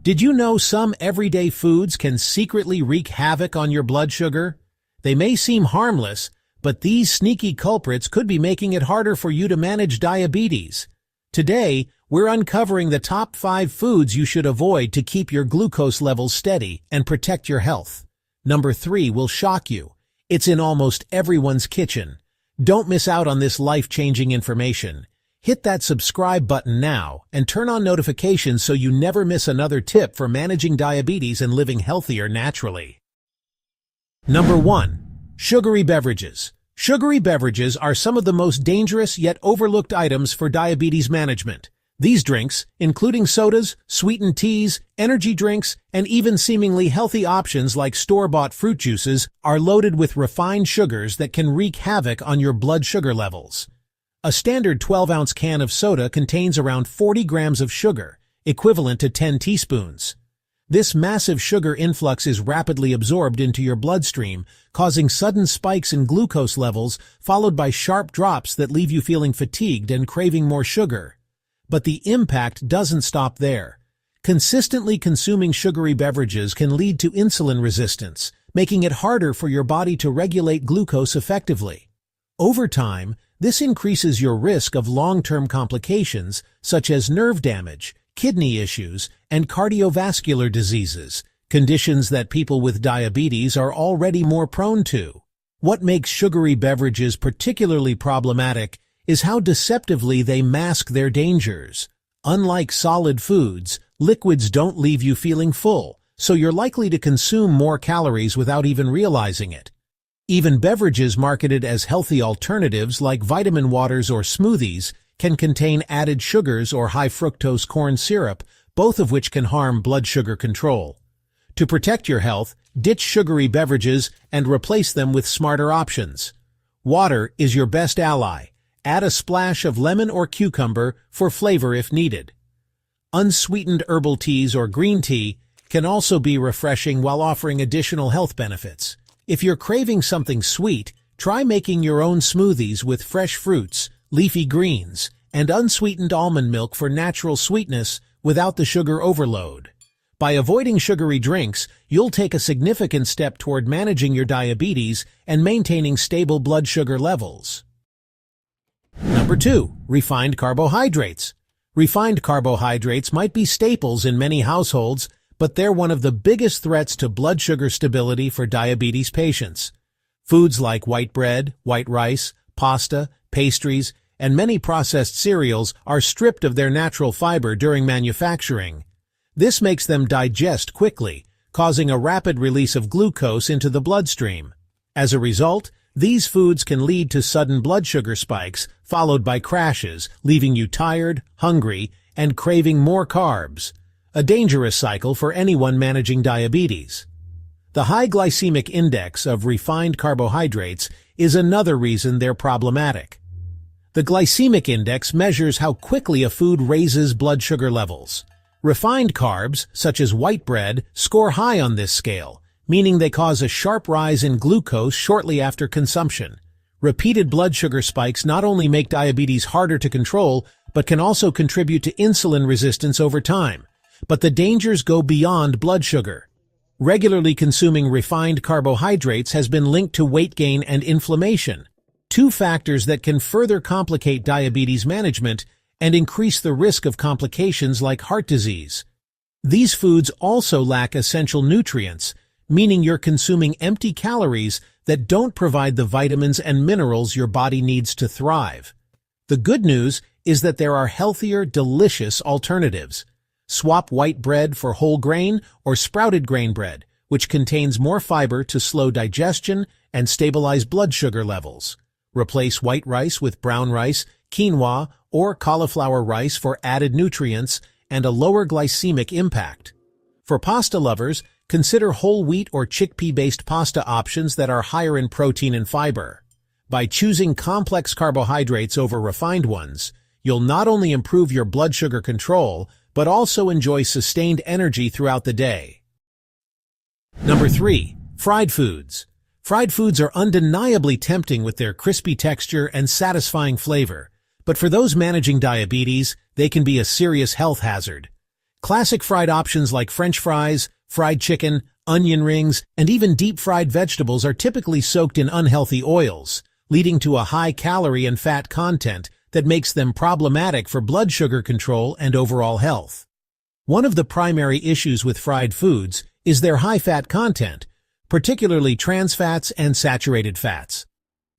Did you know some everyday foods can secretly wreak havoc on your blood sugar? They may seem harmless, but these sneaky culprits could be making it harder for you to manage diabetes. Today, we're uncovering the top 5 foods you should avoid to keep your glucose levels steady and protect your health. Number 3 will shock you. It's in almost everyone's kitchen. Don't miss out on this life-changing information. Hit that subscribe button now and turn on notifications so you never miss another tip for managing diabetes and living healthier naturally. Number 1. Sugary beverages. Sugary beverages are some of the most dangerous yet overlooked items for diabetes management. These drinks, including sodas, sweetened teas, energy drinks, and even seemingly healthy options like store-bought fruit juices, are loaded with refined sugars that can wreak havoc on your blood sugar levels. A standard 12-ounce can of soda contains around 40 grams of sugar, equivalent to 10 teaspoons. This massive sugar influx is rapidly absorbed into your bloodstream, causing sudden spikes in glucose levels, followed by sharp drops that leave you feeling fatigued and craving more sugar. But the impact doesn't stop there. Consistently consuming sugary beverages can lead to insulin resistance, making it harder for your body to regulate glucose effectively. Over time, this increases your risk of long-term complications such as nerve damage, kidney issues, and cardiovascular diseases, conditions that people with diabetes are already more prone to. What makes sugary beverages particularly problematic is how deceptively they mask their dangers. Unlike solid foods, liquids don't leave you feeling full, so you're likely to consume more calories without even realizing it. Even beverages marketed as healthy alternatives like vitamin waters or smoothies can contain added sugars or high-fructose corn syrup, both of which can harm blood sugar control. To protect your health, ditch sugary beverages and replace them with smarter options. Water is your best ally. Add a splash of lemon or cucumber for flavor if needed. Unsweetened herbal teas or green tea can also be refreshing while offering additional health benefits. If you're craving something sweet, try making your own smoothies with fresh fruits, leafy greens, and unsweetened almond milk for natural sweetness without the sugar overload. By avoiding sugary drinks, you'll take a significant step toward managing your diabetes and maintaining stable blood sugar levels. Number 2. Refined carbohydrates. Refined carbohydrates might be staples in many households, but they're one of the biggest threats to blood sugar stability for diabetes patients. Foods like white bread, white rice, pasta, pastries, and many processed cereals are stripped of their natural fiber during manufacturing. This makes them digest quickly, causing a rapid release of glucose into the bloodstream. As a result, these foods can lead to sudden blood sugar spikes, followed by crashes, leaving you tired, hungry, and craving more carbs. A dangerous cycle for anyone managing diabetes. The high glycemic index of refined carbohydrates is another reason they're problematic. The glycemic index measures how quickly a food raises blood sugar levels. Refined carbs, such as white bread, score high on this scale, meaning they cause a sharp rise in glucose shortly after consumption. Repeated blood sugar spikes not only make diabetes harder to control, but can also contribute to insulin resistance over time. But the dangers go beyond blood sugar. Regularly consuming refined carbohydrates has been linked to weight gain and inflammation, 2 factors that can further complicate diabetes management and increase the risk of complications like heart disease. These foods also lack essential nutrients, meaning you're consuming empty calories that don't provide the vitamins and minerals your body needs to thrive. The good news is that there are healthier, delicious alternatives. Swap white bread for whole grain or sprouted grain bread, which contains more fiber to slow digestion and stabilize blood sugar levels. Replace white rice with brown rice, quinoa, or cauliflower rice for added nutrients and a lower glycemic impact. For pasta lovers, consider whole wheat or chickpea-based pasta options that are higher in protein and fiber. By choosing complex carbohydrates over refined ones, you'll not only improve your blood sugar control, but also enjoy sustained energy throughout the day. Number 3. Fried foods. Fried foods are undeniably tempting with their crispy texture and satisfying flavor, but for those managing diabetes, they can be a serious health hazard. Classic fried options like French fries, fried chicken, onion rings, and even deep-fried vegetables are typically soaked in unhealthy oils, leading to a high calorie and fat content that makes them problematic for blood sugar control and overall health. One of the primary issues with fried foods is their high fat content, particularly trans fats and saturated fats.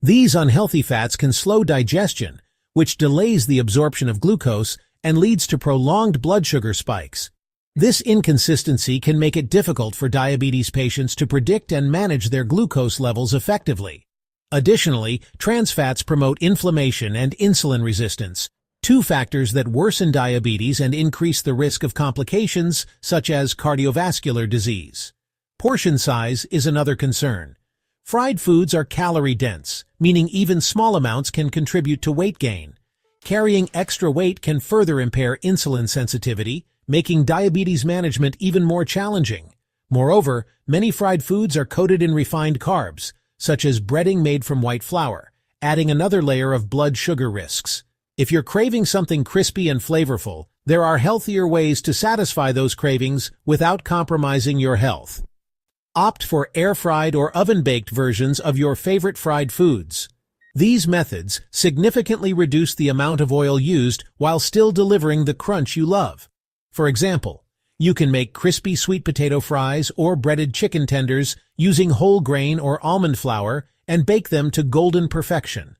These unhealthy fats can slow digestion, which delays the absorption of glucose and leads to prolonged blood sugar spikes. This inconsistency can make it difficult for diabetes patients to predict and manage their glucose levels effectively. Additionally, trans fats promote inflammation and insulin resistance, two factors that worsen diabetes and increase the risk of complications such as cardiovascular disease. Portion size is another concern. Fried foods are calorie-dense, meaning even small amounts can contribute to weight gain. Carrying extra weight can further impair insulin sensitivity, making diabetes management even more challenging. Moreover, many fried foods are coated in refined carbs, such as breading made from white flour, adding another layer of blood sugar risks. If you're craving something crispy and flavorful, there are healthier ways to satisfy those cravings without compromising your health. Opt for air-fried or oven-baked versions of your favorite fried foods. These methods significantly reduce the amount of oil used while still delivering the crunch you love. For example, you can make crispy sweet potato fries or breaded chicken tenders using whole grain or almond flour and bake them to golden perfection.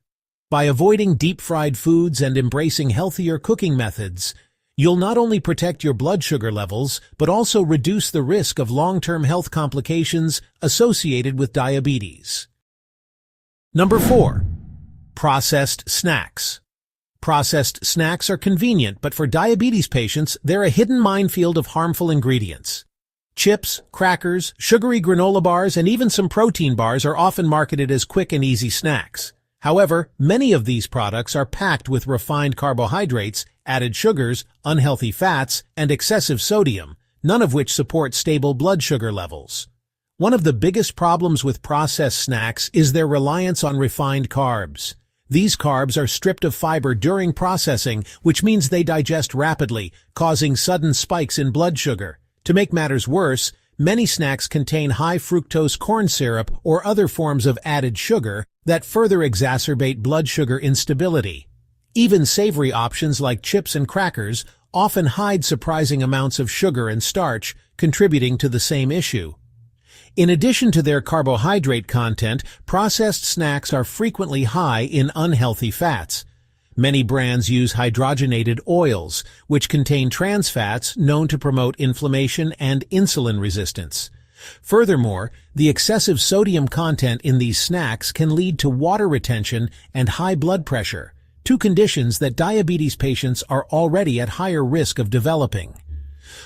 By avoiding deep-fried foods and embracing healthier cooking methods, you'll not only protect your blood sugar levels, but also reduce the risk of long-term health complications associated with diabetes. Number 4. Processed snacks. Processed snacks are convenient, but for diabetes patients, they're a hidden minefield of harmful ingredients. Chips, crackers, sugary granola bars, and even some protein bars are often marketed as quick and easy snacks. However, many of these products are packed with refined carbohydrates, added sugars, unhealthy fats, and excessive sodium, none of which support stable blood sugar levels. One of the biggest problems with processed snacks is their reliance on refined carbs. These carbs are stripped of fiber during processing, which means they digest rapidly, causing sudden spikes in blood sugar. To make matters worse, many snacks contain high fructose corn syrup or other forms of added sugar that further exacerbate blood sugar instability. Even savory options like chips and crackers often hide surprising amounts of sugar and starch, contributing to the same issue. In addition to their carbohydrate content, processed snacks are frequently high in unhealthy fats. Many brands use hydrogenated oils, which contain trans fats known to promote inflammation and insulin resistance. Furthermore, the excessive sodium content in these snacks can lead to water retention and high blood pressure, two conditions that diabetes patients are already at higher risk of developing.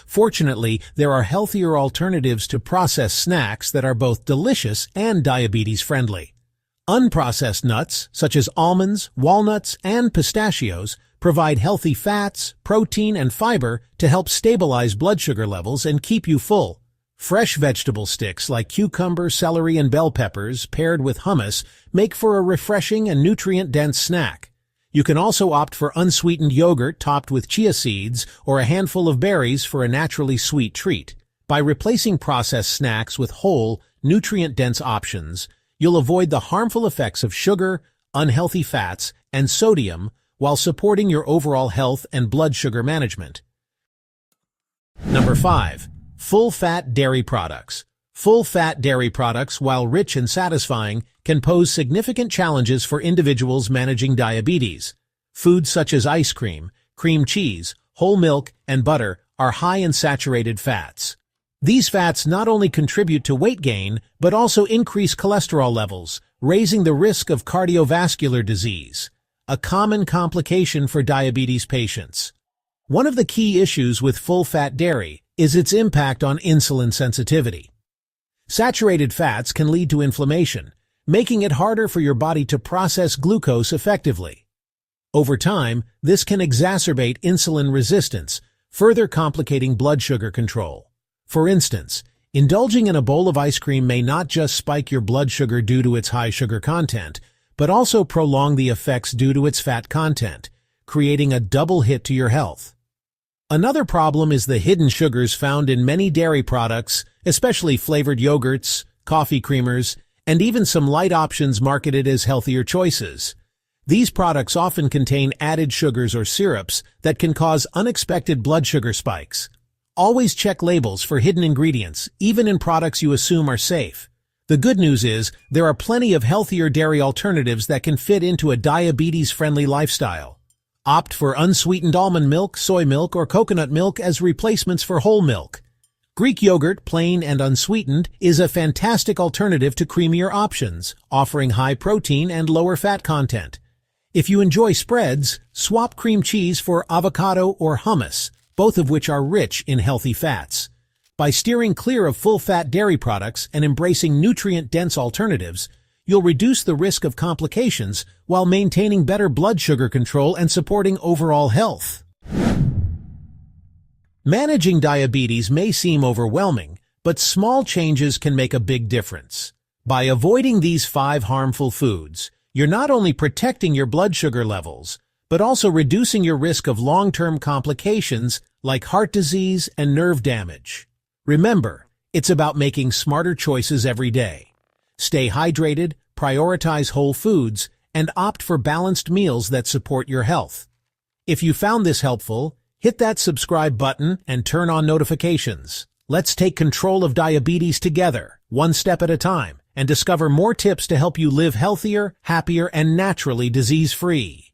Fortunately, there are healthier alternatives to processed snacks that are both delicious and diabetes-friendly. Unprocessed nuts, such as almonds, walnuts, and pistachios, provide healthy fats, protein, and fiber to help stabilize blood sugar levels and keep you full. Fresh vegetable sticks like cucumber, celery, and bell peppers paired with hummus make for a refreshing and nutrient-dense snack. You can also opt for unsweetened yogurt topped with chia seeds or a handful of berries for a naturally sweet treat. By replacing processed snacks with whole, nutrient-dense options, you'll avoid the harmful effects of sugar, unhealthy fats, and sodium while supporting your overall health and blood sugar management. Number 5. Full-fat dairy products. Full-fat dairy products, while rich and satisfying, can pose significant challenges for individuals managing diabetes. Foods such as ice cream, cream cheese, whole milk, and butter are high in saturated fats. These fats not only contribute to weight gain, but also increase cholesterol levels, raising the risk of cardiovascular disease, a common complication for diabetes patients. One of the key issues with full-fat dairy is its impact on insulin sensitivity. Saturated fats can lead to inflammation, making it harder for your body to process glucose effectively. Over time, this can exacerbate insulin resistance, further complicating blood sugar control. For instance, indulging in a bowl of ice cream may not just spike your blood sugar due to its high sugar content, but also prolong the effects due to its fat content, creating a double hit to your health. Another problem is the hidden sugars found in many dairy products, especially flavored yogurts, coffee creamers, and even some light options marketed as healthier choices. These products often contain added sugars or syrups that can cause unexpected blood sugar spikes. Always check labels for hidden ingredients, even in products you assume are safe. The good news is, there are plenty of healthier dairy alternatives that can fit into a diabetes-friendly lifestyle. Opt for unsweetened almond milk, soy milk, or coconut milk as replacements for whole milk. Greek yogurt, plain and unsweetened, is a fantastic alternative to creamier options, offering high protein and lower fat content. If you enjoy spreads, swap cream cheese for avocado or hummus, both of which are rich in healthy fats. By steering clear of full-fat dairy products and embracing nutrient-dense alternatives, you'll reduce the risk of complications while maintaining better blood sugar control and supporting overall health. Managing diabetes may seem overwhelming, but small changes can make a big difference. By avoiding these 5 harmful foods, you're not only protecting your blood sugar levels, but also reducing your risk of long-term complications like heart disease and nerve damage. Remember, it's about making smarter choices every day. Stay hydrated, prioritize whole foods, and opt for balanced meals that support your health. If you found this helpful, hit that subscribe button and turn on notifications. Let's take control of diabetes together, one step at a time, and discover more tips to help you live healthier, happier, and naturally disease-free.